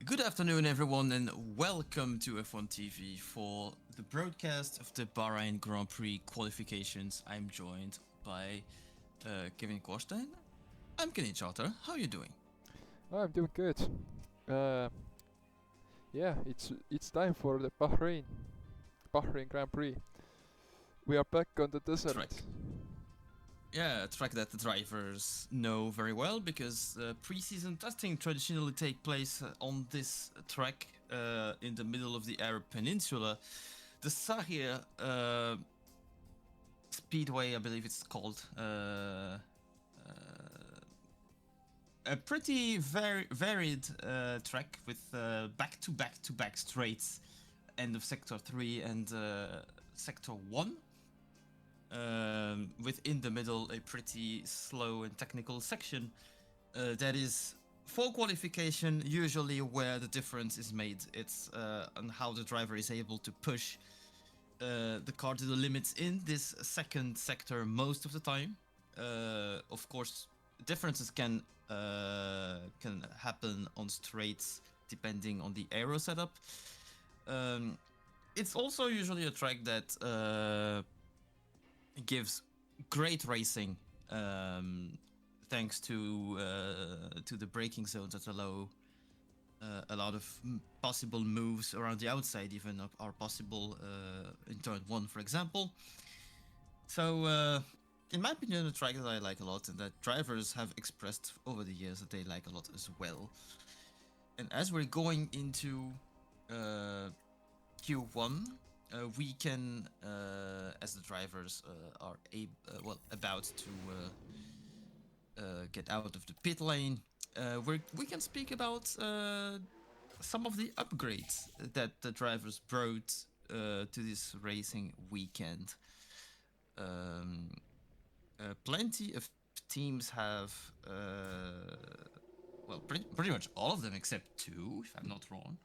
Good afternoon, everyone, and welcome to F1 TV for the broadcast of the Bahrain Grand Prix qualifications. I'm joined by Kevin Korstein. I'm Kenny Charter. How are you doing? I'm doing good. Uh, yeah, it's time for the Bahrain Grand Prix. We are back on the Track. desert. Yeah, a track that the drivers know very well because pre-season testing traditionally take place on this track in the middle of the Arab Peninsula. The Sahir Speedway, I believe it's called. A pretty varied track with back-to-back-to-back straights, end of Sector 3 and Sector 1. With in the middle a pretty slow and technical section that is for qualification usually where the difference is made. It's on how the driver is able to push the car to the limits in this second sector most of the time. Of course, differences can happen on straights depending on the aero setup. It's also usually a track that gives great racing, thanks to the braking zones that allow a lot of possible moves around the outside, even are possible in turn one, for example. So, in my opinion, a track that I like a lot and that drivers have expressed over the years that they like a lot as well. And as we're going into Q1, we can, as the drivers are about to get out of the pit lane, we can speak about some of the upgrades that the drivers brought to this racing weekend. Plenty of teams have, pretty much all of them except two, if I'm not wrong,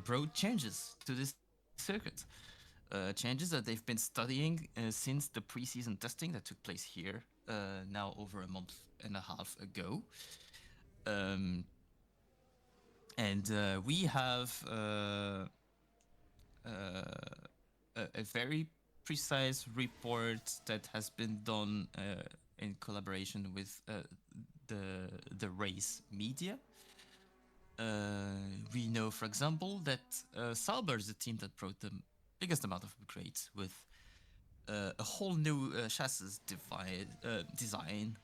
brought changes to this circuit. Changes that they've been studying since the pre-season testing that took place here now over a month and a half ago. And we have a very precise report that has been done in collaboration with the race media. We know, for example, that Sauber is the team that brought the biggest amount of upgrades with a whole new chassis design,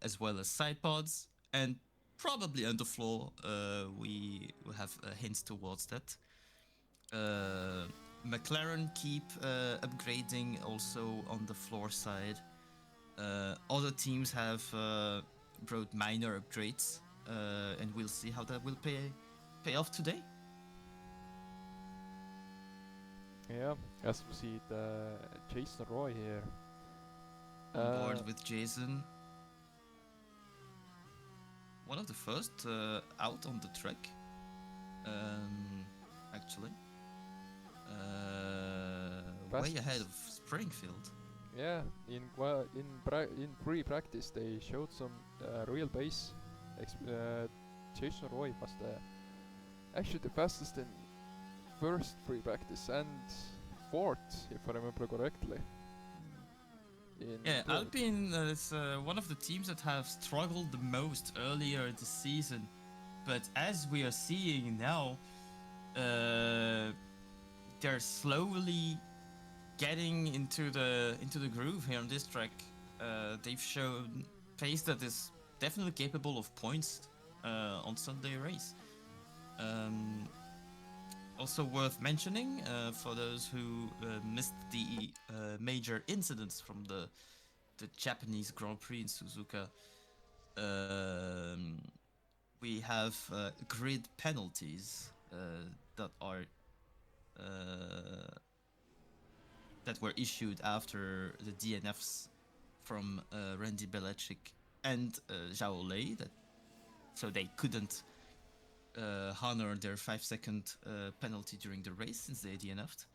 as well as side pods, and probably underfloor. We have hints towards that. McLaren keep upgrading also on the floor side. Other teams have brought minor upgrades, and we'll see how that will pay off today. Yeah, as we see the Jason Roy here. On board with Jason. One of the first out on the track, actually. Way ahead of Springfield. Yeah, in pre-practice they showed some real pace. Jason Roy was actually the fastest in first pre-practice and fourth, if I remember correctly. Yeah, Alpine is one of the teams that have struggled the most earlier this season, but as we are seeing now, they're slowly getting into the groove here on this track. They've shown pace that is definitely capable of points on Sunday race. Also worth mentioning, for those who missed the major incidents from the Japanese Grand Prix in Suzuka, we have grid penalties that were issued after the DNFs from Randy Belichick and Zhao Lei, so they couldn't honor their 5-second penalty during the race since they DNF'd.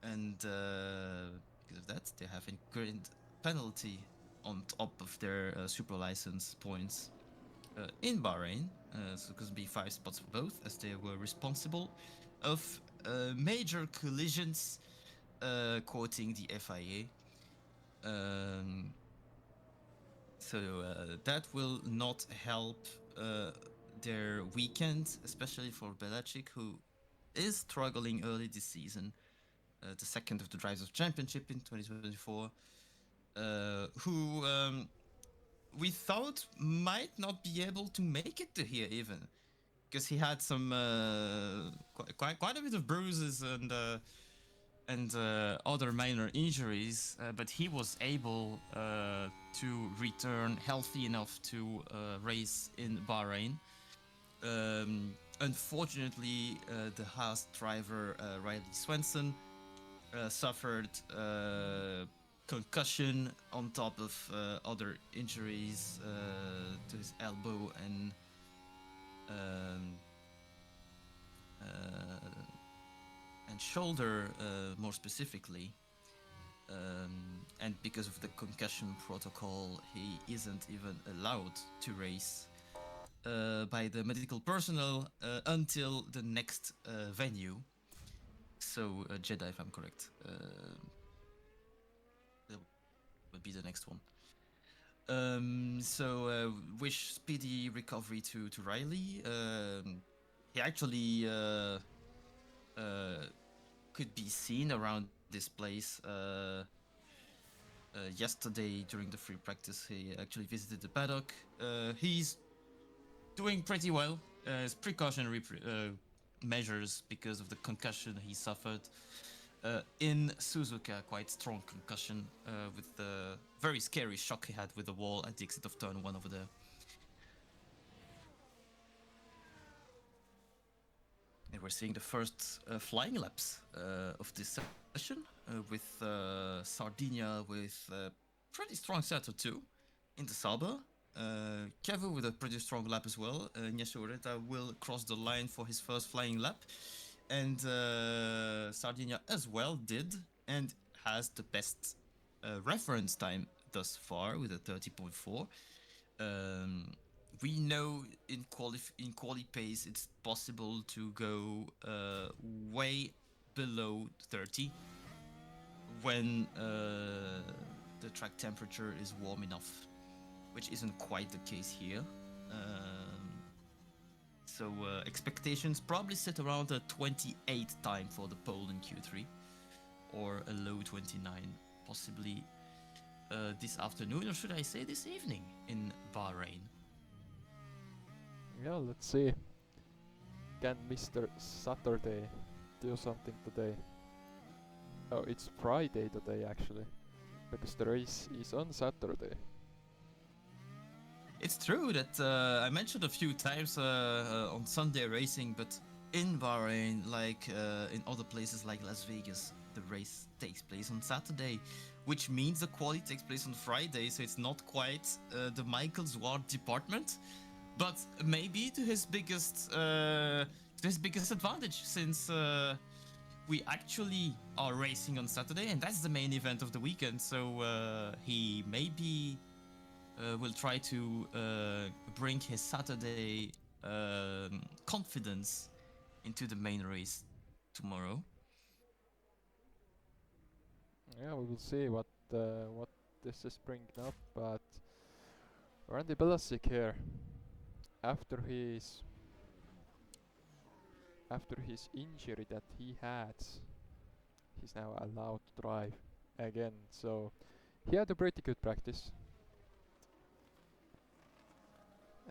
And because of that, they have a grid penalty on top of their super license points. in Bahrain. So it's going to be 5 spots for both, as they were responsible of major collisions, quoting the FIA. So that will not help their weekend, especially for Belichick, who is struggling early this season. The second of the Drivers' Championship in 2024, who we thought might not be able to make it to here even, because he had some quite a bit of bruises and other minor injuries, but he was able to return healthy enough to race in Bahrain. Unfortunately, the Haas driver Riley Swenson suffered concussion on top of other injuries to his elbow um, uh, and shoulder, more specifically. And because of the concussion protocol, he isn't even allowed to race by the medical personnel until the next venue. So Jeddah, if I'm correct, that would be the next one. So wish speedy recovery to Riley. He actually could be seen around this place. Yesterday during the free practice, he actually visited the paddock. He's doing pretty well. His precautionary measures because of the concussion he suffered in Suzuka, quite strong concussion with the very scary shock he had with the wall at the exit of turn 1 over there. And we're seeing the first flying laps of this session with Sardinia with a pretty strong setup too in the Sauber. Kevu with a pretty strong lap as well. Ignacio Ureta will cross the line for his first flying lap. And Sardinia as well did, and has the best reference time thus far with a 30.4. We know in quali pace it's possible to go way below 30 when the track temperature is warm enough, which isn't quite the case here. So expectations probably sit around a 28 time for the pole in Q3, or a low 29, possibly this afternoon, or should I say this evening in Bahrain. Yeah, let's see. Can Mr. Saturday do something today? Oh, it's Friday today actually, because the race is on Saturday. It's true that I mentioned a few times on Sunday racing, but in Bahrain, like in other places like Las Vegas, the race takes place on Saturday, which means the quali takes place on Friday, so it's not quite the Michael Zwart department, but maybe to his biggest advantage, since we actually are racing on Saturday, and that's the main event of the weekend. So he maybe will try to bring his Saturday confidence into the main race tomorrow. Yeah, we will see what this is bringing up, but Randy Belasik here, after his injury that he had, he's now allowed to drive again. So he had a pretty good practice.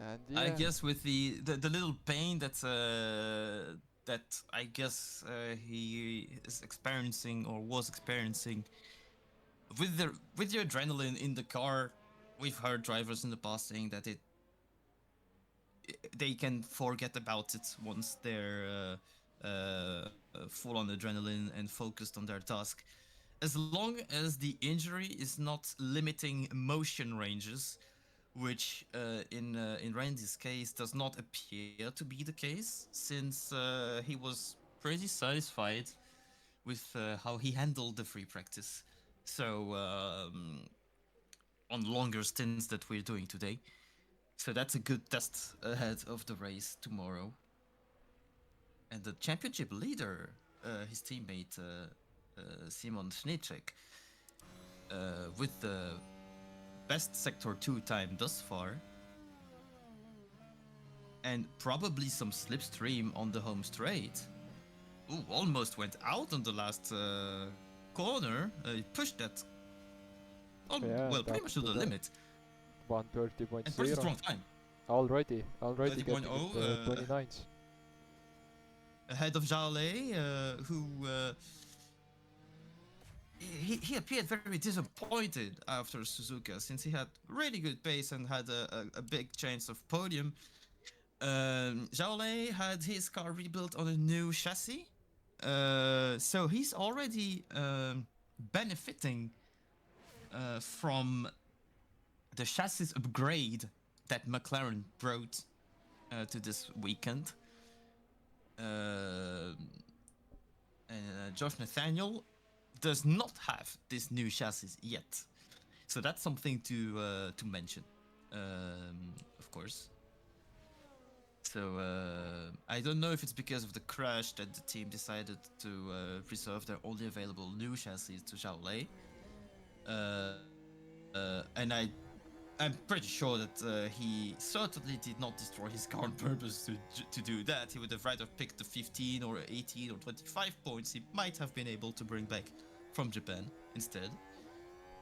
And yeah, I guess with the little pain that I guess he is experiencing or was experiencing with the adrenaline in the car. We've heard drivers in the past saying that they can forget about it once they're full on adrenaline and focused on their task. As long as the injury is not limiting motion ranges, which in Randy's case does not appear to be the case, since he was pretty satisfied with how he handled the free practice. So on longer stints that we're doing today. So that's a good test ahead of the race tomorrow. And the championship leader, his teammate Simon Schneecek, with the best Sector 2 time thus far, and probably some slipstream on the home straight. Ooh, almost went out on the last corner. He pushed that, pretty much to the limit. 130.0. And pretty strong time. Already getting 30.0, into 29s. Ahead of Zhao Lei, who he appeared very disappointed after Suzuka, since he had really good pace and had a big chance of podium. Zhao Lei had his car rebuilt on a new chassis, so he's already benefiting from the chassis upgrade that McLaren brought to this weekend. And Josh Nathaniel does not have this new chassis yet, so that's something to mention, of course. So I don't know if it's because of the crash that the team decided to preserve their only available new chassis to Zhao Lei. And I'm pretty sure that he certainly did not destroy his car on purpose to do that. He would have rather picked the 15 or 18 or 25 points he might have been able to bring back from Japan instead.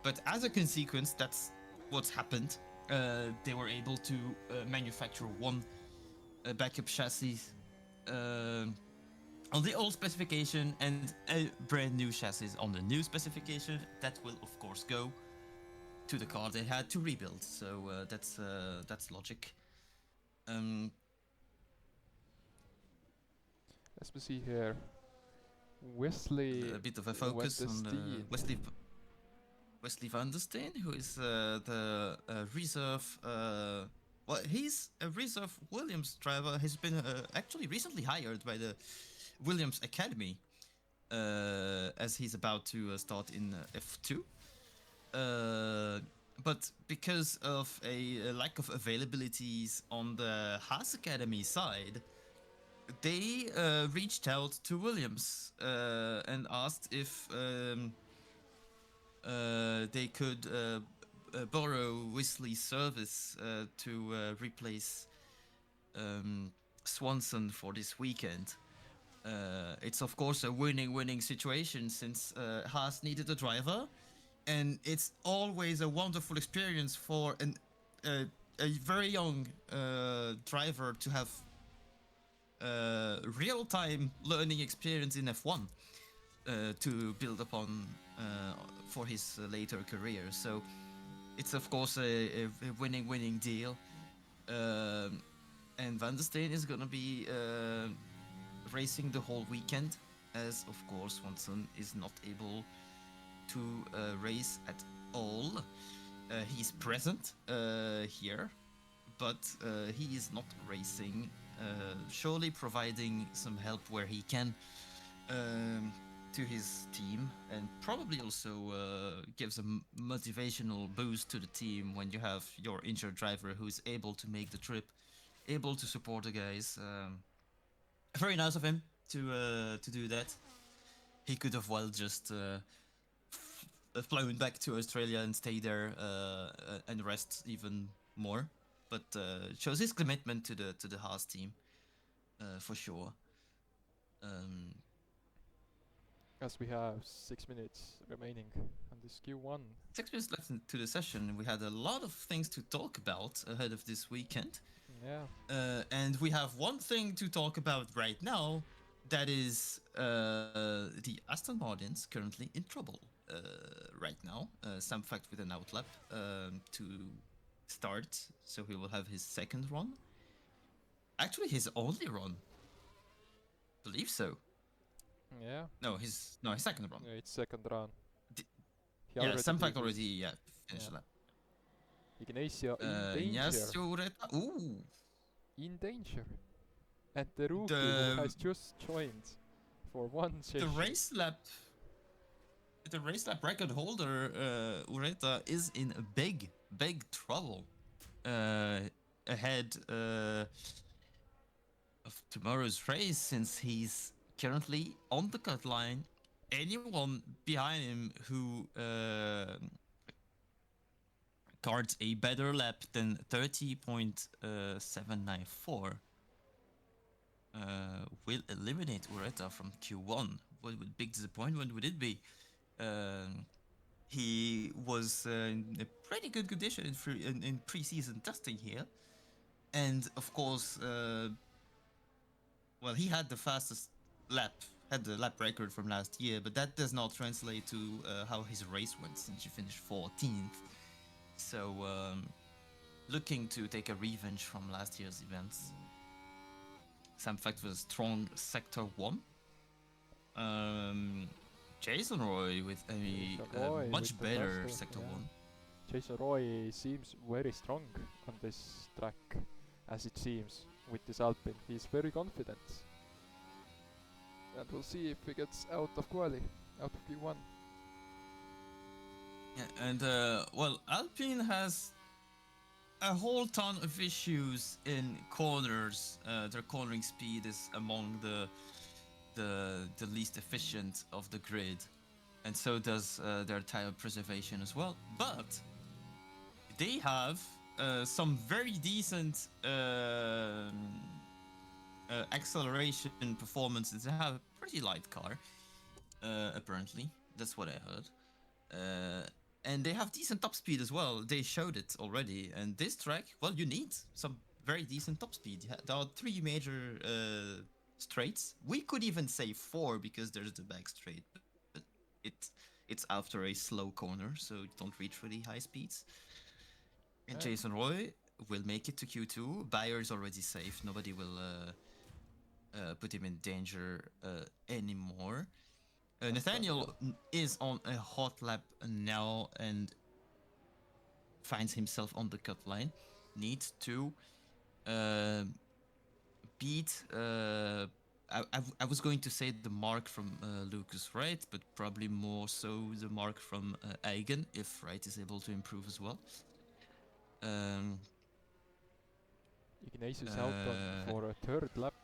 But as a consequence, that's what's happened. They were able to manufacture one backup chassis on the old specification and a brand new chassis on the new specification. That will of course go to the car they had to rebuild. So that's logic. As we see here, Wesley A bit of a focus on Wesley van der Steen, who is the reserve. Well, he's a reserve Williams driver. He's been actually recently hired by the Williams Academy, as he's about to start in F2. But because of a lack of availabilities on the Haas Academy side, they reached out to Williams and asked if they could borrow Wesley's service to replace Swanson for this weekend. It's of course a winning situation, since Haas needed a driver, and it's always a wonderful experience for a very young driver to have real-time learning experience in F1 to build upon for his later career. So it's of course a winning deal, and Van der Steen is gonna be racing the whole weekend, as of course Swanson is not able to race at all. He's present here, but he is not racing, surely providing some help where he can to his team, and probably also gives a motivational boost to the team when you have your injured driver who is able to make the trip, able to support the guys. Very nice of him to do that. He could have well just flown back to Australia and stay there and rest even more, but shows his commitment to the Haas team for sure. As we have 6 minutes remaining on this Q1. 6 minutes left into the session. We had a lot of things to talk about ahead of this weekend. Yeah. And we have one thing to talk about right now. That is the Aston Martins currently in trouble right now. Sam Fact with an outlap to start. So he will have his second run. Actually, his only run. Believe so. Yeah. No, his second run. Yeah, it's second run. Yeah, Sam Fact did already finished yeah. lap. Ignacio in danger. Ignacio Ureta. Ooh. In danger. And the rookie who has just joined for one session. The race lap record holder Ureta is in big trouble. ahead of tomorrow's race since he's currently on the cut line. Anyone behind him who cards a better lap than 30.794 will eliminate Ureta from Q1. What would big disappointment would it be? He was in a pretty good condition in pre-season testing here, and of course, well, he had the fastest lap, had the lap record from last year, but that does not translate to how his race went since he finished 14th. So, looking to take a revenge from last year's events. Sam Fact was a strong Sector 1. Jason Roy with Jason a Roy much with the better faster, Sector yeah. 1. Jason Roy seems very strong on this track, as it seems, with this Alpine. He's very confident. And we'll see if he gets out of quali, out of Q1. Yeah, and well, Alpine has a whole ton of issues in corners. Their cornering speed is among the least efficient of the grid, and so does their tire preservation as well. But they have some very decent acceleration performances. They have a pretty light car, apparently. That's what I heard. And they have decent top speed as well. They showed it already. And this track, well, you need some very decent top speed. There are 3 major straights. We could even say 4 because there's the back straight. But it's after a slow corner, so you don't reach really high speeds. And Yeah. Jason Roy will make it to Q2. Bayer is already safe. Nobody will put him in danger anymore. Nathaniel is on a hot lap now and finds himself on the cut line. Needs to beat. I was going to say the mark from Lucas Wright, but probably more so the mark from Eigen, if Wright is able to improve as well. Ignatius Halton for a 3rd lap.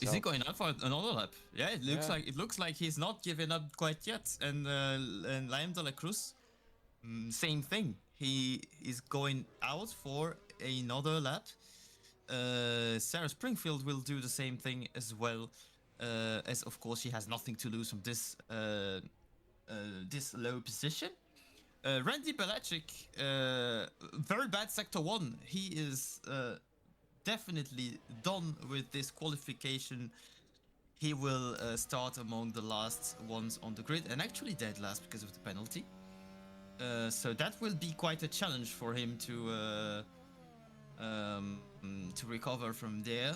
Is he going out for another lap? Yeah, it looks like he's not giving up quite yet. And Liam de la Cruz, same thing. He is going out for another lap. Sarah Springfield will do the same thing as well, as of course she has nothing to lose from this this low position. Randy Belacic, very bad Sector 1. He is definitely done with this qualification. He will start among the last ones on the grid, and actually dead last because of the penalty. So that will be quite a challenge for him to recover from there.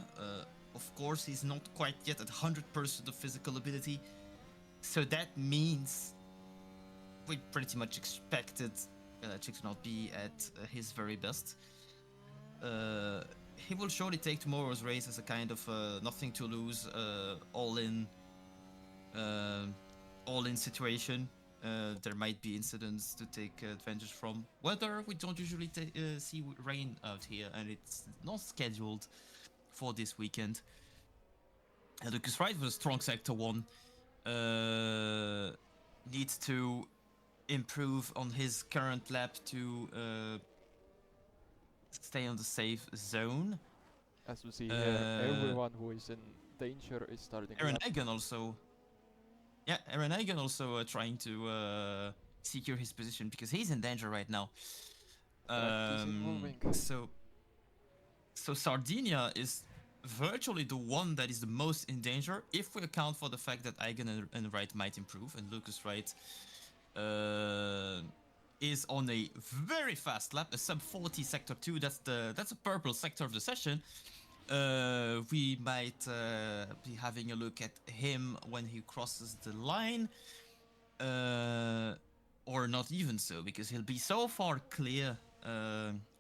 Of course, he's not quite yet at 100% of physical ability, so that means we pretty much expected Chick to not be at his very best. He will surely take tomorrow's race as a kind of nothing to lose, all-in situation. There might be incidents to take advantage from. Weather, we don't usually see rain out here, and it's not scheduled for this weekend. Lucas Wright was a strong Sector 1. Needs to improve on his current lap to stay on the safe zone. As we see here, everyone who is in danger is starting. Aaron Egan also. Yeah, Aaron Egan also trying to secure his position because he's in danger right now. So Sardinia is virtually the one that is the most in danger if we account for the fact that Eigen and Wright might improve, and Lucas Wright is on a very fast lap, a sub 40 Sector 2. That's a purple sector of the session. We might be having a look at him when he crosses the line, or not even so, because he'll be so far clear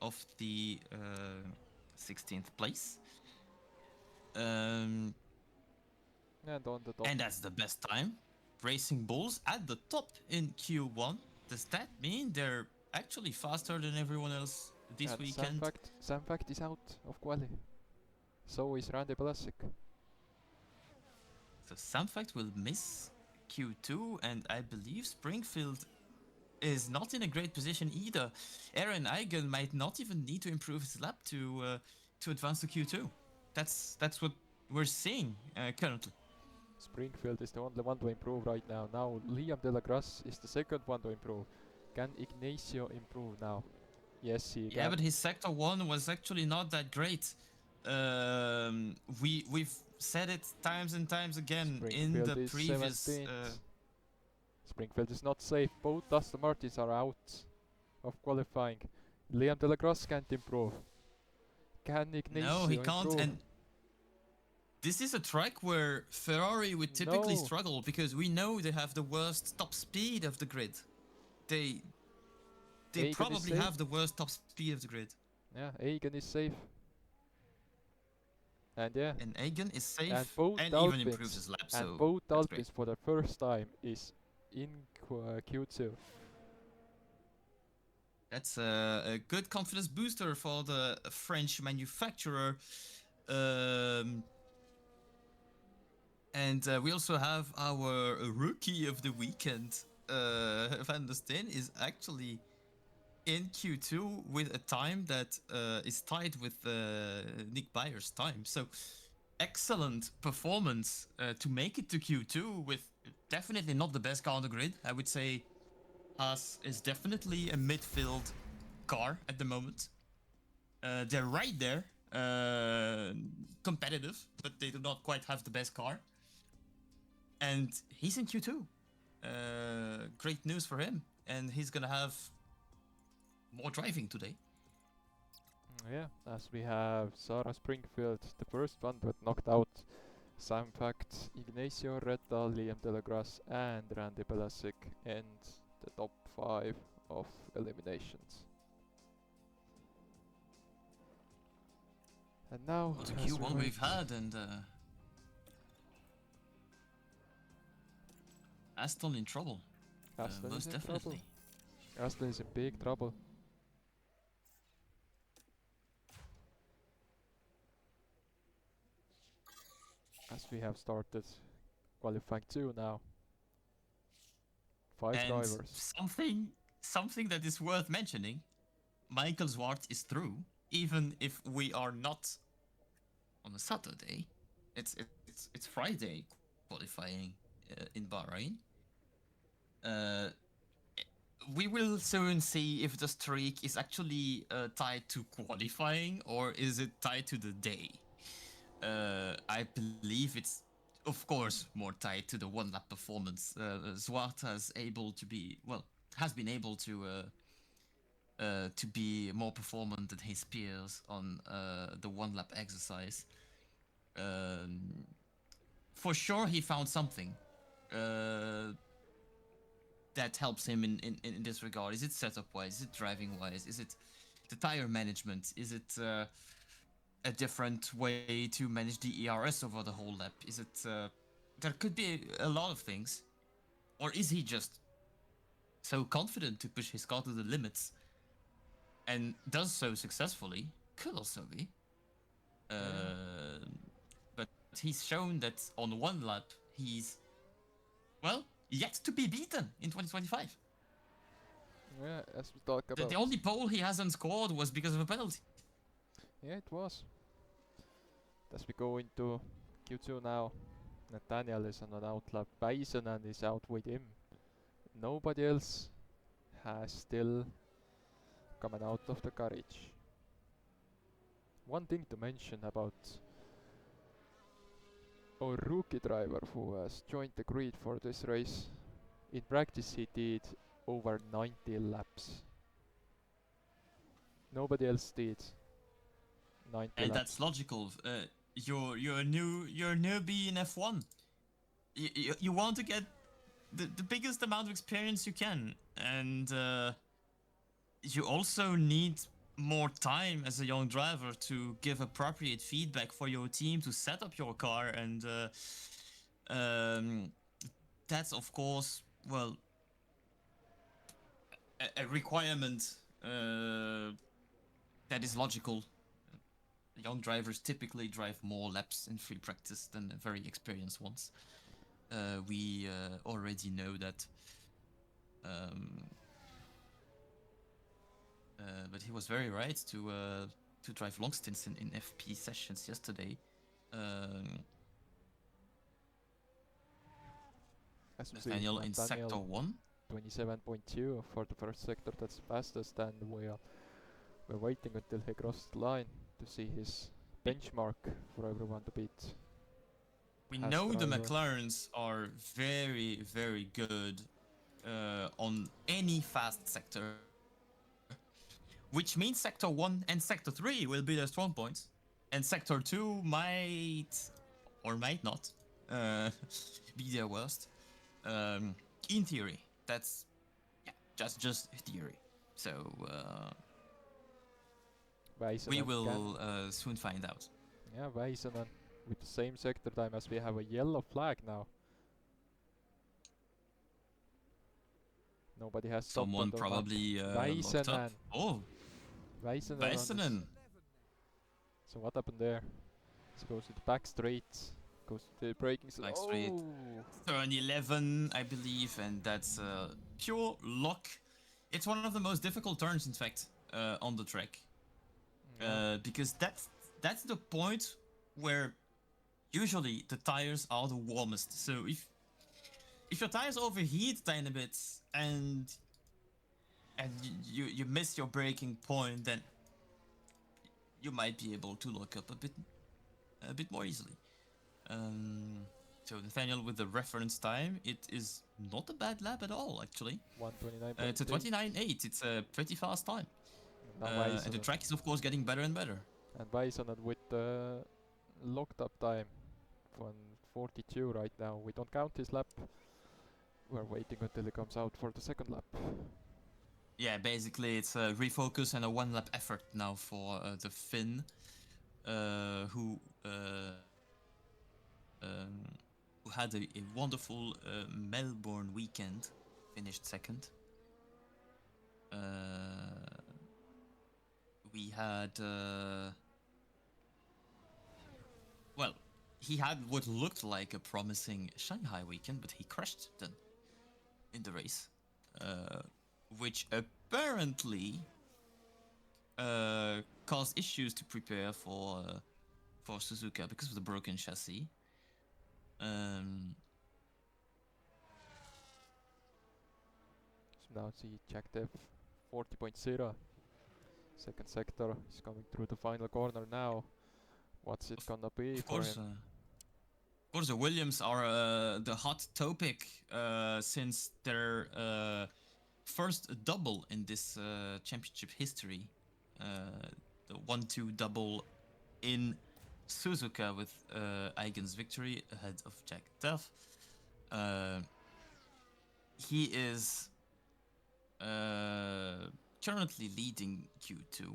of the 16th place. And on the top. And that's the best time. Racing Bulls at the top in Q1. Does that mean they're actually faster than everyone else this And weekend. Sam Fact is out of quali. So is Randy Plasik. So Samfact will miss Q2, and I believe Springfield is not in a great position either. Aaron Eigen might not even need to improve his lap to advance to Q2. That's what we're seeing currently. Springfield is the only one to improve right now. Now Liam De La Grasse is the second one to improve. Can Ignacio improve now? Yes, he Yeah, can. but his sector one was actually not that great. We've said it times and times again in Springfield the is previous. 17th. Springfield is not safe. Both Aston Martins are out of qualifying. Liam De La Grasse can't improve. Can No, he Ignacio can't. improve? And this is a track where Ferrari would typically No. struggle because we know they have the worst top speed of the grid. They Egan is probably safe. have the worst top speed of the grid. Yeah, Egan is safe. And yeah, And Egan is safe and both and even improves Alpines, his lap, and so both that's Alpines great. for the first time is in Q2. That's a good confidence booster for the French manufacturer. Um, and we also have our rookie of the weekend. Van der Steen is actually in Q2 with a time that is tied with Nick Byer's time. So excellent performance to make it to Q2 with definitely not the best car on the grid. I would say Haas is definitely a midfield car at the moment. They're right there, competitive, but they do not quite have the best car. And he's in Q2. Great news for him. And he's gonna have more driving today. Yeah, as we have Sarah Springfield, the first one but knocked out. Sam Fact, Ignacio Retta, Liam De La Grasse, and Randy Pelasic end the top 5 of eliminations. And now, What a as we Q1 wait, we've had, and Aston in trouble. Aston is Most in definitely. trouble. Aston is in big trouble. As we have started qualifying 2 now. 5 And drivers. something that is worth mentioning, Michael Zwart is through, even if we are not on a Saturday. It's Friday qualifying in Bahrain. We will soon see if the streak is actually tied to qualifying or is it tied to the day. I believe it's, of course, more tied to the one lap performance. Zwart has been able to be more performant than his peers on the one lap exercise. For sure, he found something that helps him in this regard. Is it setup wise? Is it driving wise? Is it the tire management? Is it a different way to manage the ERS over the whole lap? Is it there could be a lot of things, or is he just so confident to push his car to the limits and does so successfully? Could also be. But he's shown that on one lap he's yet to be beaten in 2025. Yeah, as we talk about. The only pole he hasn't scored was because of a penalty. Yeah, it was. As we go into Q2 now, Nathaniel is on an outlap. Väisänen is out with him. Nobody else has still coming out of the garage. One thing to mention about our rookie driver who has joined the grid for this race. In practice he did over 90 laps. Nobody else did 90 And laps. that's logical. You're a newbie in F1. You want to get the biggest amount of experience you can, and you also need more time as a young driver to give appropriate feedback for your team to set up your car, and that's of course a requirement that is logical. Young drivers typically drive more laps in free practice than the very experienced ones. We already know that. But he was very right to drive long stints in FP sessions yesterday. As we see, Nathaniel in sector 1. 27.2 for the first sector, that's fastest, and we're waiting until he crosses the line to see his benchmark for everyone to beat. We Has know the driver. McLarens are very, very good on any fast sector, which means sector 1 and sector 3 will be their strong points, and sector 2 might or might not be their worst. In theory, that's just theory. So we will soon find out. Yeah, Väisänen with the same sector time as we have a yellow flag now. Nobody has stopped Someone on the probably map. locked up. Oh, Väisänen. So what happened there? He goes to the back straight, goes to the braking zone. Back straight. Turn 11, I believe, and that's pure luck. It's one of the most difficult turns, in fact, on the track. Because that's the point where usually the tires are the warmest. So if your tires overheat a tiny bit and you miss your braking point, then you might be able to lock up a bit more easily. So Nathaniel with the reference time, it is not a bad lap at all, actually. 1:29. It's a 29.8. It's a pretty fast time. And the track is of course getting better and better. And Väisänen with the locked up time, 1:42 right now. We don't count his lap. We're waiting until he comes out for the second lap. Yeah, basically it's a refocus and a one lap effort now for the Finn, who had a wonderful Melbourne weekend, finished second. We had well, he had what looked like a promising Shanghai weekend, but he crashed then in the race, which apparently caused issues to prepare for Suzuka because of the broken chassis. So now see Jack Dev 40.0. Second sector is coming through the final corner now. What's it gonna be of for course, him? Of course, the Williams are the hot topic since their first double in this championship history. The 1-2 double in Suzuka with Eigen's victory ahead of Jack Duff. He is currently leading Q2,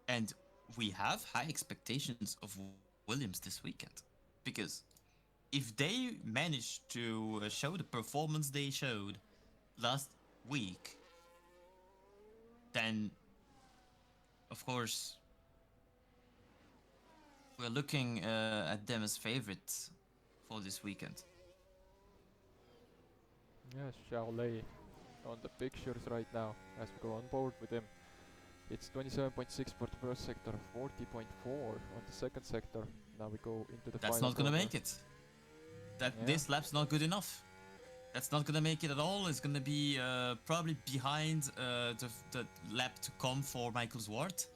and we have high expectations of Williams this weekend, because if they manage to show the performance they showed last week, then of course we're looking at them as favorites for this weekend. Yes, Xiaolei on the pictures right now as we go on board with him. It's 27.6 for the first sector, 40.4 on the second sector. Now we go into the That's final not gonna corner. make it. This lap's not good enough. That's not gonna make it at all. It's gonna be probably behind the lap to come for Michael Zwart,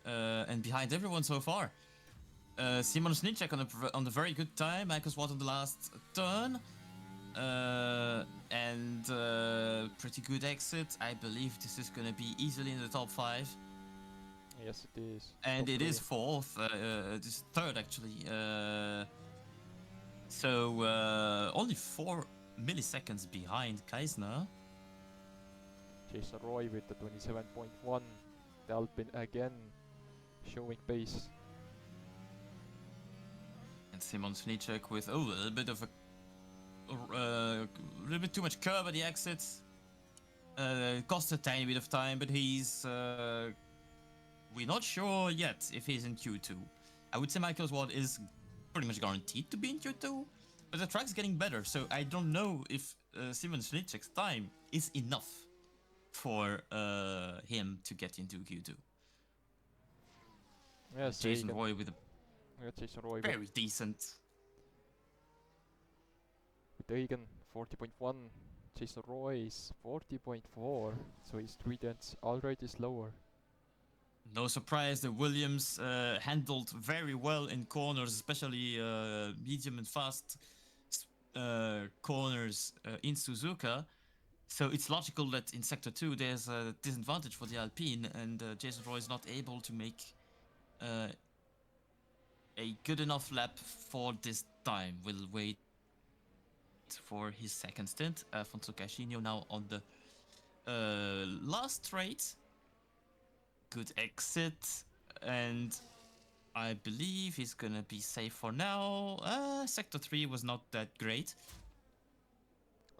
and behind everyone so far. Simon Snicek on a very good time. Michael Zwart on the last turn, and pretty good exit. I believe this is gonna be easily in the top 5. Yes, it is. And top it three. is fourth. This is third actually. So only 4 milliseconds behind Kaisner. Jason Roy with the 27.1. The Alpine again showing pace. And Simon Snicek with a little bit of a little bit too much curve at the exits. Costs a tiny bit of time, but he's we're not sure yet if he's in Q2. I would say Michael Swart is pretty much guaranteed to be in Q2, but the track's getting better, so I don't know if Simon Sliczek's time is enough for him to get into Q2. Yes, Jason Roy with a Jason Roy very decent. with Egan 40.1. Jason Roy is 40.4, so he's 3 tenths already slower. No surprise that Williams handled very well in corners, especially medium and fast corners in Suzuka. So it's logical that in Sector 2 there's a disadvantage for the Alpine, and Jason Roy is not able to make a good enough lap for this time. We'll wait for his second stint. Alfonso Casino now on the last straight. Good exit, and I believe he's gonna be safe for now. Sector 3 was not that great.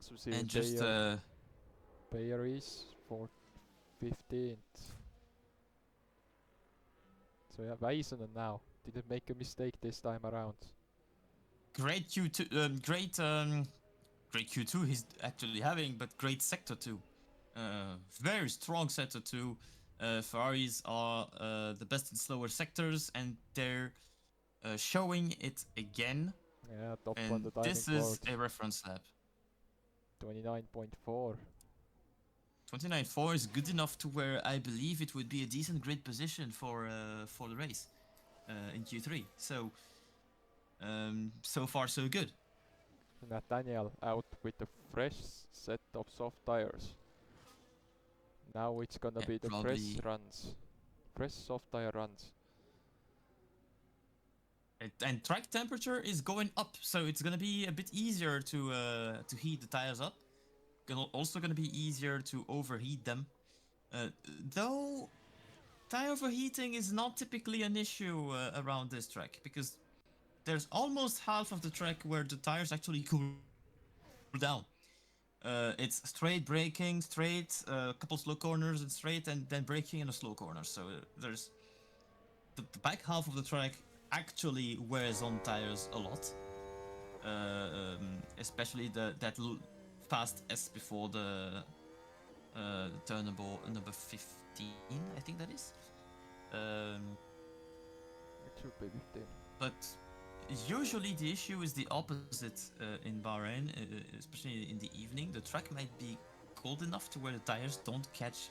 So we see And just Bayer is for 15th. So yeah, Väisänen now didn't make a mistake this time around. great Q2, great Q2 he's actually having, but great Sector 2. Very strong Sector 2. Ferraris are the best in slower sectors, and they're showing it again. Yeah, top on And the timing this is board. a reference lap. 29.4. 29.4 is good enough to where I believe it would be a decent grid position for the race in Q3. So so far so good. Nathaniel out with a fresh set of soft tires. Now it's gonna Yeah, be the probably. fresh runs. Fresh soft tire runs. And track temperature is going up, so it's gonna be a bit easier to heat the tires up. Also gonna be easier to overheat them. Though tire overheating is not typically an issue around this track, because there's almost half of the track where the tires actually cool down. It's straight braking, straight, a couple slow corners and straight, and then braking in a slow corner. So there's the back half of the track actually wears on tires a lot, especially that fast S before the turnable number 15, I think that is. It should be 15. But usually the issue is the opposite in Bahrain, especially in the evening. The track might be cold enough to where the tires don't catch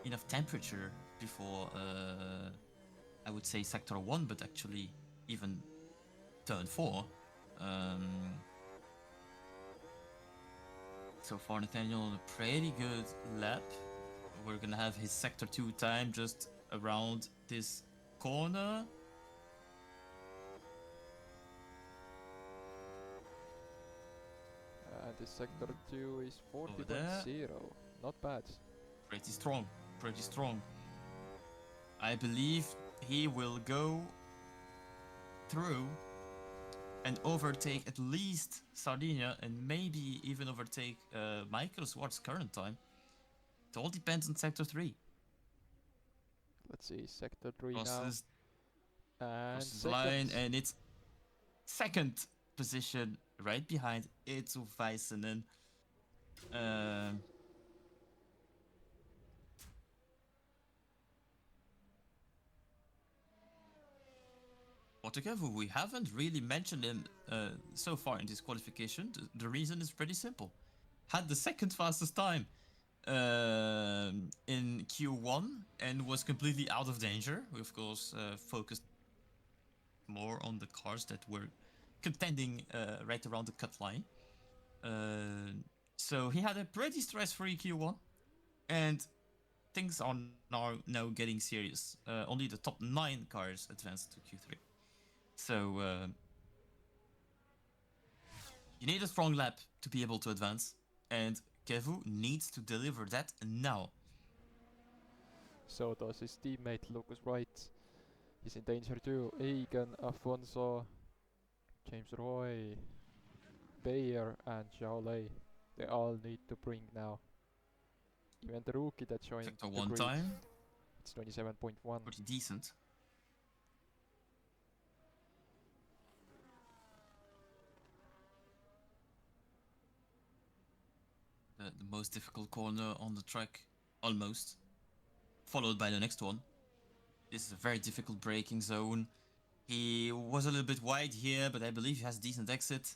enough temperature before, I would say Sector 1, but actually even Turn 4. So far Nathaniel on a pretty good lap. We're gonna have his Sector 2 time just around this corner. The sector 2 is Over there. 40.0. Not bad. Pretty strong, pretty strong. I believe he will go through and overtake at least Sardinia, and maybe even overtake Michael Swart's current time. It all depends on Sector 3. Let's see, sector 3 Crosses, now. And crosses the line, second. and it's second position right behind Eetu Väisänen. Whatever, we haven't really mentioned him so far in this qualification. The reason is pretty simple. Had the second fastest time in Q1 and was completely out of danger. We, of course, focused more on the cars that were contending right around the cut line. So he had a pretty stress-free Q1, and things are now getting serious. Only the top 9 cars advanced to Q3. So you need a strong lap to be able to advance, and Kevu needs to deliver that now. So does his teammate Lucas Wright. He's in danger too. Egan, Afonso, James Roy, Bayer and Xiao Lei. They all need to bring now. Even the rookie that joined Sector the 1 grid, time, it's 27.1. pretty decent. The most difficult corner on the track, almost, followed by the next one. This is a very difficult braking zone. He was a little bit wide here, but I believe he has decent exit.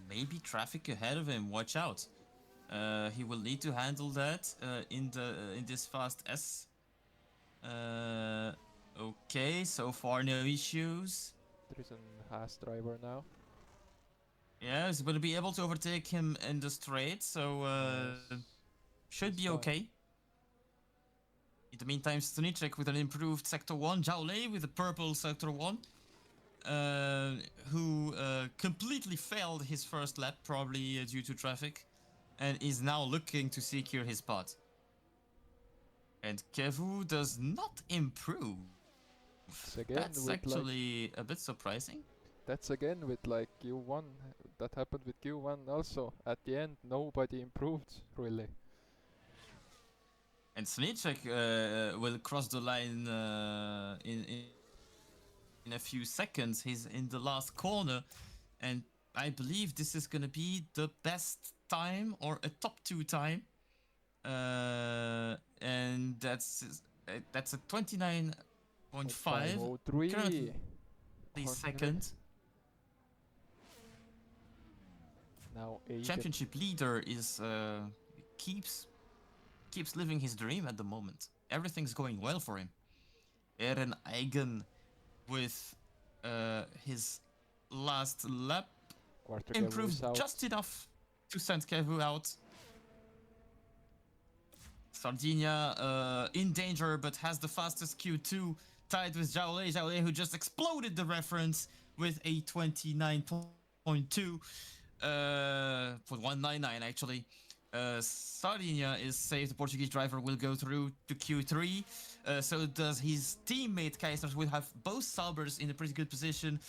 Maybe traffic ahead of him. Watch out. He will need to handle that in this fast S. Okay, so far no issues. There is a Haas driver now. Yeah, he's going to be able to overtake him in the straight, so Yes, should he's be fine. okay. In the meantime, Stanicek with an improved Sector 1, Zhao Lei with a purple Sector 1, who completely failed his first lap, probably due to traffic, and is now looking to secure his spot. And Kevu does not improve. It's again That's with actually a bit surprising. That's again with like Q1. That happened with Q1 also. At the end, nobody improved really. And Stanicek will cross the line in a few seconds. He's in the last corner, and I believe this is gonna be the best time or a top 2 time, and that's a 29.5. 503. Currently second. Now 8. Championship leader is keeps living his dream at the moment. Everything's going well for him. Eren Eigen with his last lap improved just enough to send Kevu out. Sardinia in danger, but has the fastest Q2, tied with Zhao Lei. Zhao Lei, who just exploded the reference with a 29.2, 0.199 actually. Sardinia is safe. The Portuguese driver will go through to Q3. So does his teammate Keisers. Will have both Saubers in a pretty good position.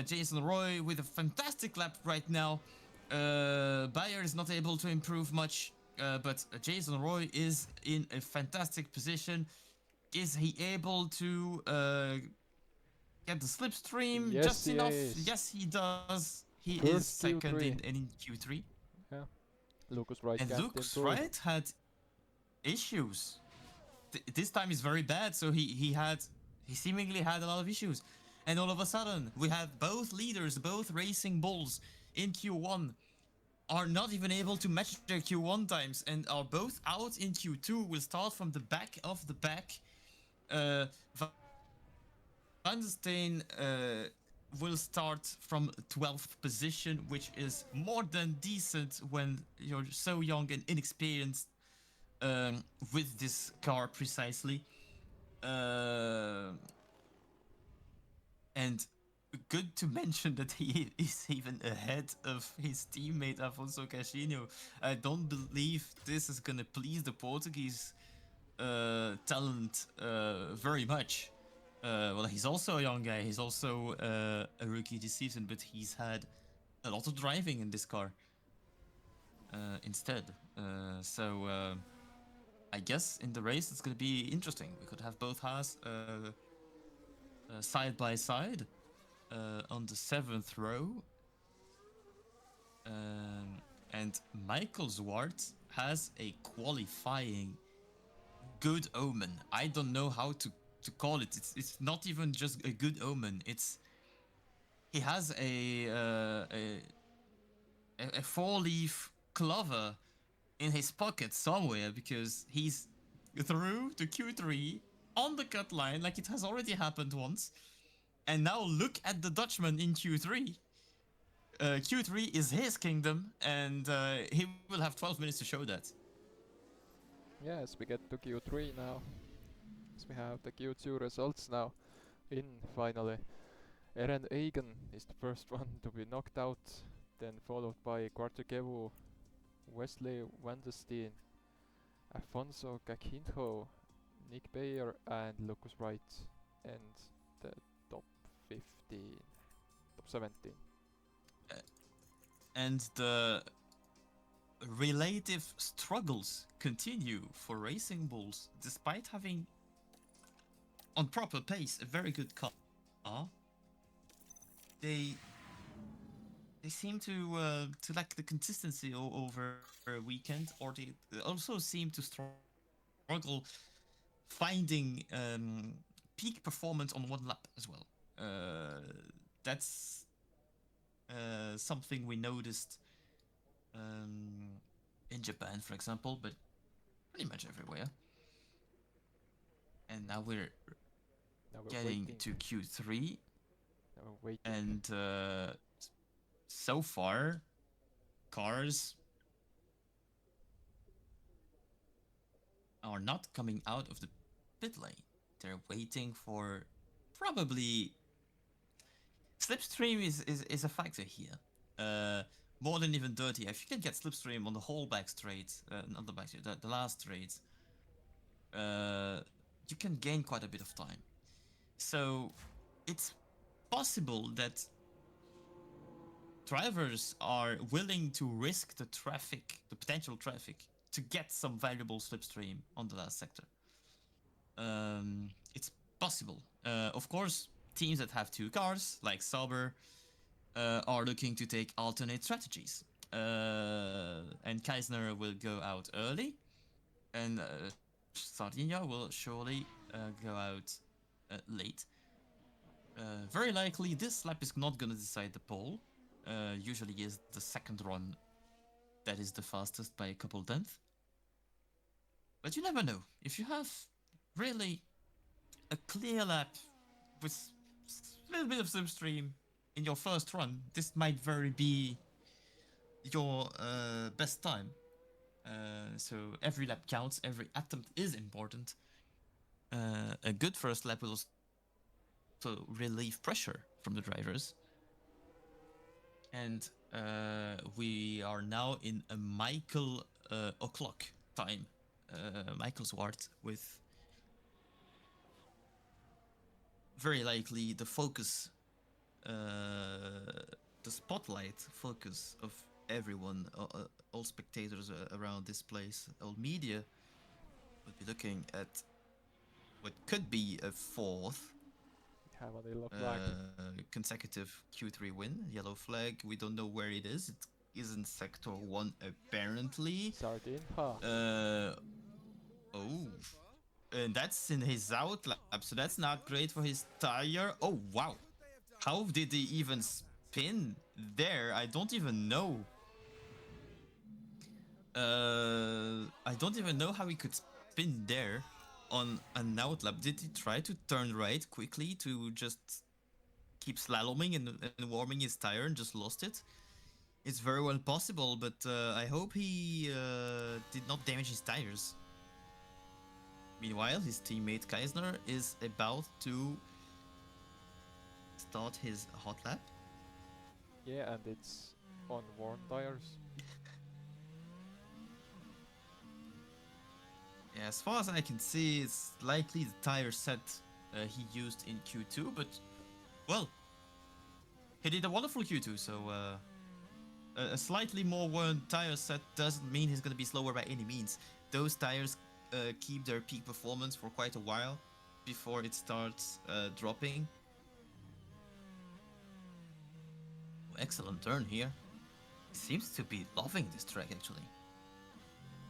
Jason Roy with a fantastic lap right now. Bayer is not able to improve much, but Jason Roy is in a fantastic position. Is he able to get the slipstream just enough? Yes, he does. He is second in Q3. Yeah. Lucas Wright and Lucas Wright had issues. This time is very bad, so he seemingly had a lot of issues. And all of a sudden, we have both leaders, both racing bulls in Q1 are not even able to match their Q1 times and are both out in Q2. Will start from the back of the pack. Van der Steen will start from 12th position, which is more than decent when you're so young and inexperienced with this car precisely. And good to mention that he is even ahead of his teammate Afonso Caixinho. I don't believe this is gonna please the Portuguese talent very much. Well, he's also a young guy. He's also a rookie this season, but he's had a lot of driving in this car instead. So I guess in the race it's going to be interesting. We could have both Haas side by side on the 7th row. And Michael Zwart has a qualifying good omen. I don't know how to call it. It's not even just a good omen. He has a 4-leaf clover in his pocket somewhere, because he's through to Q3 on the cut line, like it has already happened once. And now look at the Dutchman in Q3. Q3 is his kingdom, and he will have 12 minutes to show that. Yes, we get to Q3 now. So we have the Q2 results now in finally. Eren Eigen is the first one to be knocked out, then followed by Quarterkevu, Wesley Van der Steen, Afonso Caixinho, Nick Bayer and Lucas Wright, and the top 15, top 17. And the relative struggles continue for Racing Bulls, despite having, on proper pace, a very good car. They they seem to lack the consistency over a weekend, or they also seem to struggle finding peak performance on one lap as well. That's something we noticed in Japan, for example, but pretty much everywhere. And now we're Now we're getting waiting. to Q3, Now we're waiting. and so far, cars are not coming out of the pit lane. They're waiting for probably slipstream is a factor here. More than even dirty. If you can get slipstream on the whole back straight, not the back straight, the last straight, you can gain quite a bit of time. So it's possible that drivers are willing to risk the traffic, the potential traffic, to get some valuable slipstream on the last sector. It's possible. Of course, teams that have two cars, like Sauber, are looking to take alternate strategies. And Keisner will go out early, and Sardinia will surely go out late. Very likely, this lap is not going to decide the pole. Usually is the second run that is the fastest by a couple tenths. But you never know. If you have really a clear lap with a little bit of slipstream in your first run, this might very be your best time. So every lap counts, every attempt is important. A good first lap will also relieve pressure from the drivers. And we are now in a Michael o'clock time. Michael's ward with very likely the focus, the spotlight focus of everyone, all spectators around this place, all media would be looking at what could be a fourth Have a yellow flag. consecutive Q3 win. Yellow flag, we don't know where it is. It is in sector 1 apparently. Sardine. Ha. Oh. And that's in his out lap, so that's not great for his tire. Oh, wow. How did he even spin there? I don't even know. I don't even know how he could spin there on an out lap. Did he try to turn right quickly to just keep slaloming and warming his tire and just lost it? It's very well possible, but I hope he did not damage his tires. Meanwhile, his teammate Keisner is about to start his hot lap. Yeah, and it's on worn tires. Yeah, as far as I can see, it's likely the tire set he used in Q2, but, well, he did a wonderful Q2, so a slightly more worn tire set doesn't mean he's going to be slower by any means. Those tires keep their peak performance for quite a while before it starts dropping. Excellent turn here. He seems to be loving this track, actually.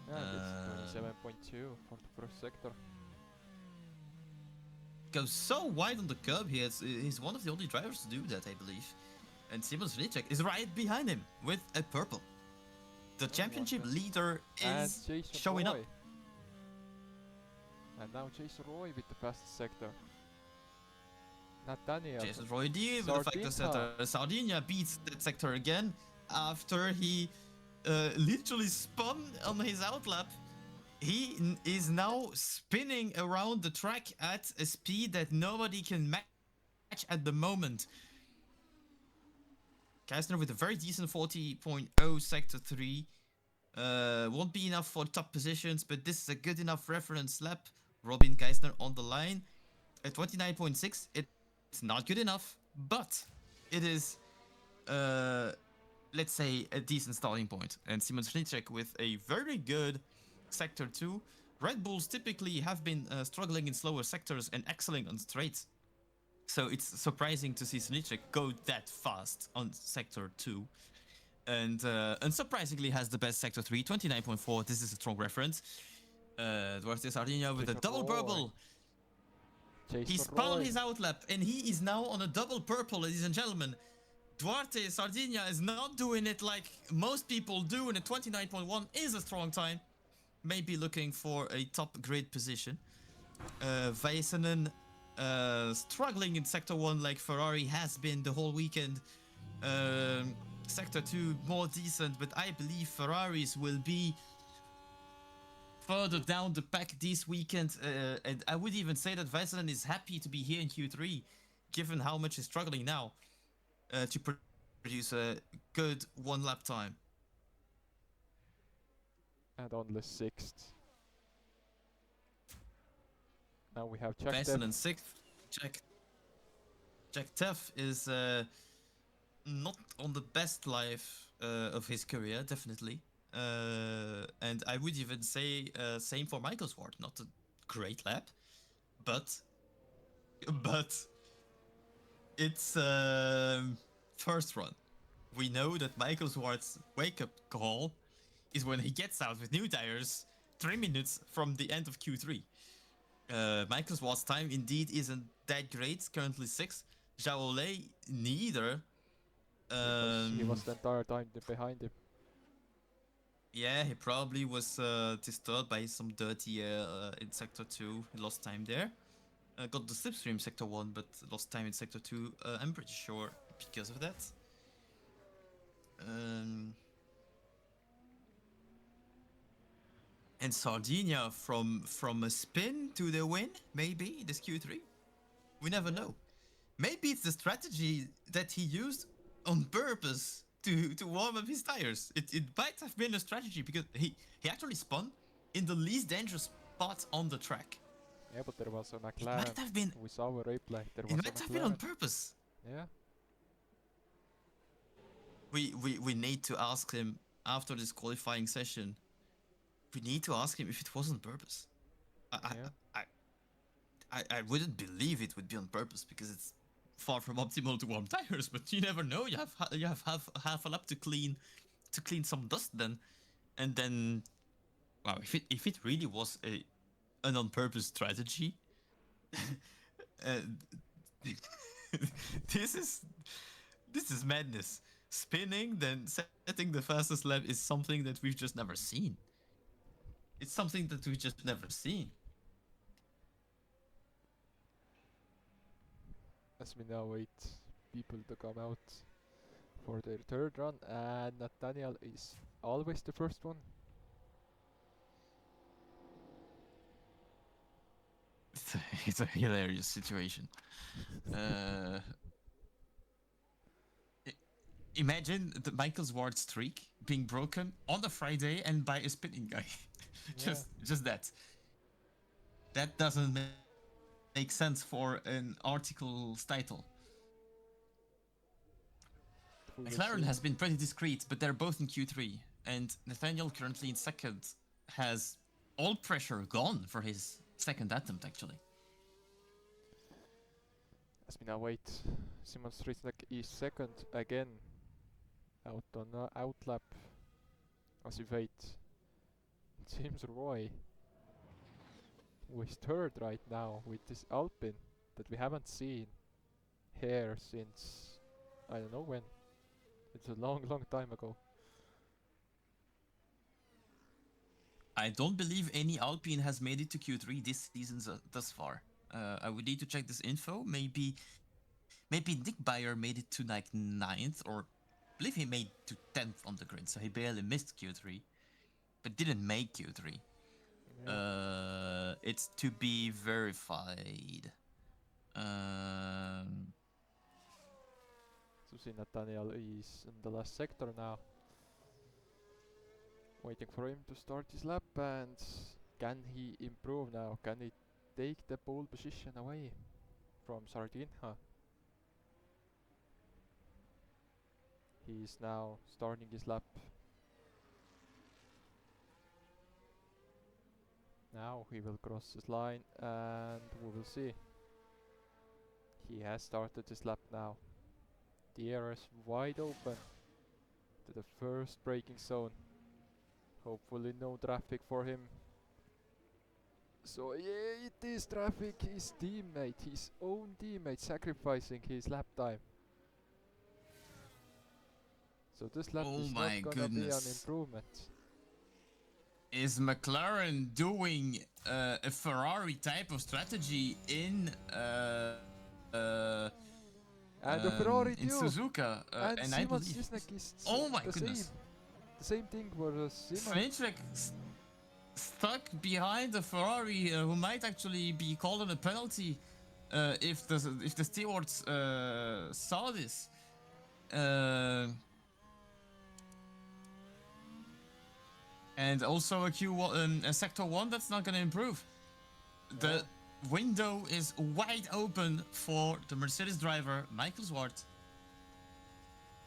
Yeah, it's 27.2 for the first sector. Goes so wide on the curb here. He's one of the only drivers to do that, I believe. And Simons Vlicek is right behind him with a purple. The championship leader is showing up. And now Jason Roy with the fastest sector. Nathaniel. Jason Roy D with the fastest sector. Sardinia beats that sector again after he literally spun on his outlap. He is now spinning around the track at a speed that nobody can match at the moment. Keisner with a very decent 40.0 sector 3. Won't be enough for top positions, but this is a good enough reference lap. Robin Keisner on the line at 29.6. It's not good enough, but it is let's say, a decent starting point. And Simon Schnicek with a very good sector 2. Red Bulls typically have been struggling in slower sectors and excelling on straights. So it's surprising to see Schnicek go that fast on sector 2. And unsurprisingly has the best sector 3, 29.4. This is a strong reference. Duarte Sardinia with a double purple. He spun his outlap and he is now on a double purple, ladies and gentlemen. Duarte Sardinia is not doing it like most people do, and a 29.1 is a strong time. Maybe looking for a top grid position. Väisänen struggling in sector 1 like Ferrari has been the whole weekend. Sector 2 more decent, but I believe Ferraris will be further down the pack this weekend. And I would even say that Väisänen is happy to be here in Q3, given how much he's struggling now to produce a good one lap time. And on the 6th. Now we have Jack Väisänen Teff. 6th. Jack Teff is not on the best life of his career, definitely. And I would even say same for Michael Swart. Not a great lap, but it's first run. We know that Michael Swart's wake-up call is when he gets out with new tires 3 minutes from the end of Q3. Michael Swart's time indeed isn't that great, currently 6th. Zhao Lei neither. Because he was the entire time behind him. Yeah, he probably was disturbed by some dirty air in sector 2. He lost time there. Got the slipstream sector 1, but lost time in sector 2. I'm pretty sure because of that. And Sardinia from a spin to the win, maybe this Q3. We never know. Maybe it's the strategy that he used on purpose to warm up his tires. It might have been a strategy because he actually spun in the least dangerous spot on the track. Yeah, but there was a McLaren. It might have been. We saw a replay. There was It might have been on purpose. Yeah. We need to ask him after this qualifying session. We need to ask him if it was on purpose. I wouldn't believe it would be on purpose because it's far from optimal to warm tires. But you never know. You have half a lap to clean some dust then, and then, wow, if it really was an on purpose strategy, this is madness. Spinning, then setting the fastest lap is something that we've just never seen. It's something that we've just never seen. As we now wait people to come out for their third run, and Nathaniel is always the first one. It's a hilarious situation. Imagine the Michael Swart streak being broken on a Friday and by a spinning guy. just that. That doesn't make sense for an article's title. McLaren has been pretty discreet, but they're both in Q3, and Nathaniel currently in second has all pressure gone for his second attempt, actually. As we now wait, Simon Strisnak is second again, out on outlap. As we wait, James Roy, who is third right now with this Alpine that we haven't seen here since I don't know when. It's a long time ago. I don't believe any Alpine has made it to Q3 this season thus far. I would need to check this info. Maybe Nick Bayer made it to like 9th, or I believe he made to 10th on the grid, so he barely missed Q3, but didn't make Q3. Yeah. It's to be verified. So see, Nathaniel is in the last sector now. Waiting for him to start his lap, and can he improve now? Can he take the pole position away from Sardinia? He's now starting his lap. Now he will cross his line and we will see. He has started his lap now. The air is wide open to the first braking zone. Hopefully no traffic for him. So yeah, it is traffic. His teammate, his own teammate, sacrificing his lap time. So this lap is not gonna be an improvement. Is McLaren doing a Ferrari type of strategy in and the Ferrari in too. Suzuka? And I Simon believe. Sisnek is Oh my the goodness! same. The same thing for Simon. Snichek stuck behind the Ferrari, who might actually be called on a penalty if the stewards saw this. And also a sector 1 that's not going to improve. The window is wide open for the Mercedes driver, Michael Zwart,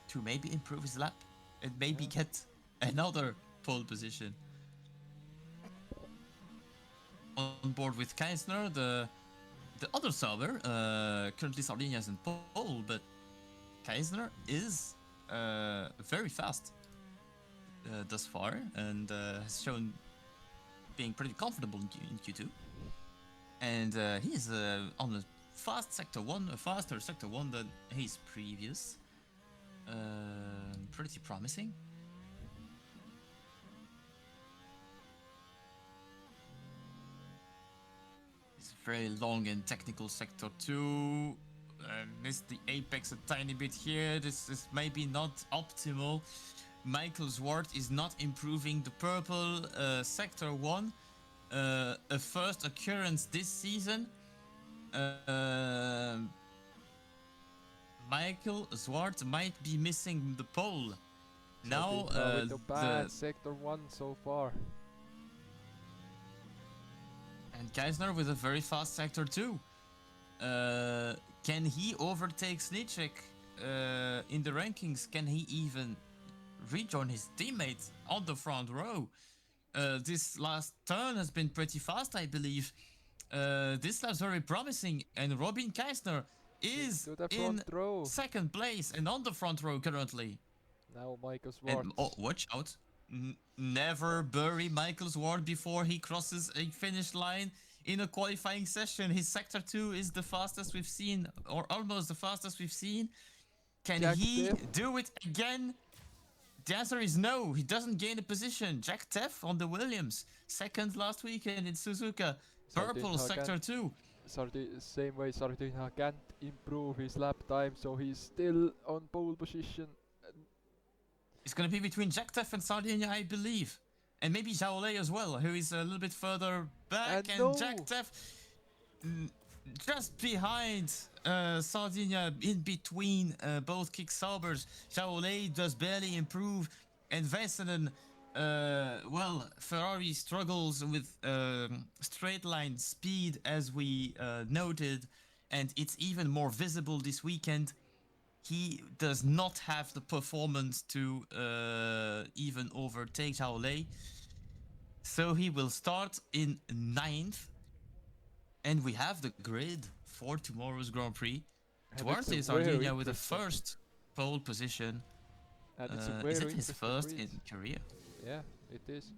to maybe improve his lap and maybe get another pole position. On board with Keisner, the other Sauber, currently Sardinia is in pole, but Keisner is very fast thus far and has shown being pretty comfortable in Q2. And he is on a fast sector 1, a faster sector 1 than his previous. Pretty promising. It's very long and technical sector 2. Missed the apex a tiny bit here. This is maybe not optimal. Michael Zwart is not improving the purple sector 1. A first occurrence this season. Michael Zwart might be missing the pole. So Now with the bad sector 1 so far. And Keisner with a very fast sector 2. Can he overtake Snichek in the rankings? Can he even rejoin his teammate on the front row? This last turn has been pretty fast, I believe. This lap's very promising, and Robin Keisner is in second place and on the front row currently. Now Michael Zwart. And, oh, watch out. Never bury Michael Zwart before he crosses a finish line in a qualifying session. His sector 2 is the fastest we've seen, or almost the fastest we've seen. Can he do it again? The answer is no. He doesn't gain a position. Jack Teff on the Williams, second last weekend in Suzuka. Purple sector 2. Same way Sardinia can't improve his lap time, so he's still on pole position. It's going to be between Jack Teff and Sardinia, I believe. And maybe Jaolé as well, who is a little bit further back. And Jack Teff just behind Sardinia, in between both kick Saubers. Jaolé does barely improve. And Väisänen, well, Ferrari struggles with straight line speed, as we noted. And it's even more visible this weekend. He does not have the performance to even overtake Jaolé. So he will start in 9th. And we have the grid for tomorrow's Grand Prix. Duarte Sardinia with the first pole position. And it's is it his first in Korea? Yeah, it is.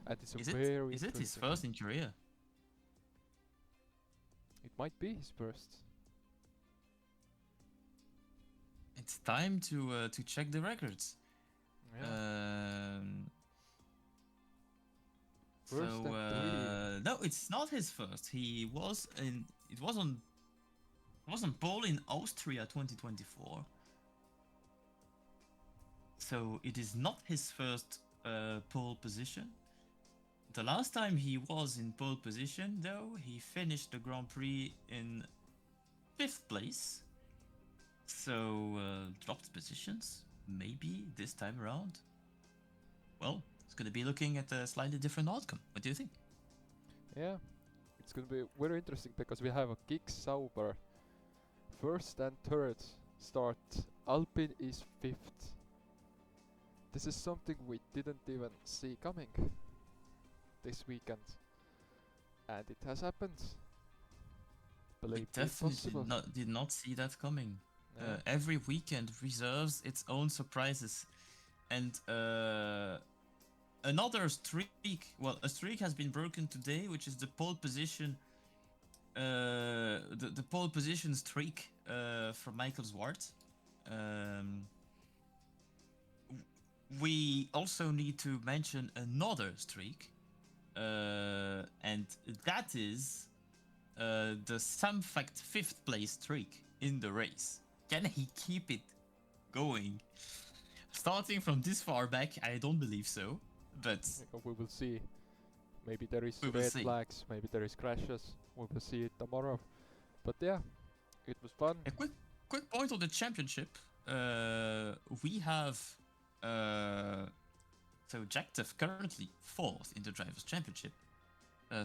And it's Is it his first in Korea? It might be his first. It's time to check the records. Yeah. No, it's not his first. He was in. It was on pole in Austria 2024. So it is not his first pole position. The last time he was in pole position, though, he finished the Grand Prix in 5th place. So dropped positions, maybe this time around. Well, it's going to be looking at a slightly different outcome. What do you think? Yeah, it's going to be very interesting because we have a kick Sauber. First and third start. Alpine is 5th. this is something we didn't even see coming this weekend, and it has happened. We Believe the definitely impossible. did not see that coming. Yeah. Every weekend reserves its own surprises, and another streak. Well, a streak has been broken today, which is the pole position. The pole position streak from Michael Zwart. Um, we also need to mention another streak, and that is the Samfact 5th place streak in the race. Can he keep it going? Starting from this far back, I don't believe so, but We will see. Maybe there is we will red see. flags, maybe there is crashes. We will see it tomorrow. But yeah, it was fun. A quick point on the championship. We have so Jack Duff currently 4th in the Drivers' Championship,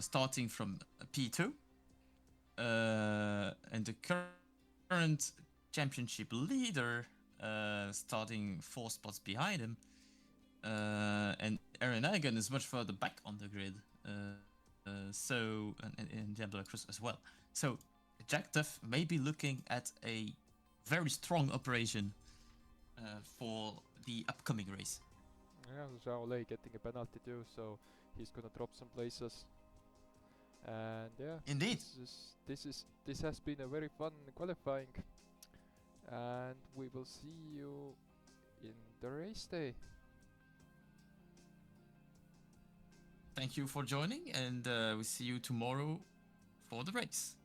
starting from P2. And the current championship leader, starting 4 spots behind him, and Aaron Egan is much further back on the grid. And Jan Cruz as well. So Jack Duff may be looking at a very strong operation for the upcoming race. Yeah, Zhao Lei getting a penalty too, so he's gonna drop some places. And yeah, Indeed. this has been a very fun qualifying, and we will see you in the race day. Thank you for joining, and we see you tomorrow for the race.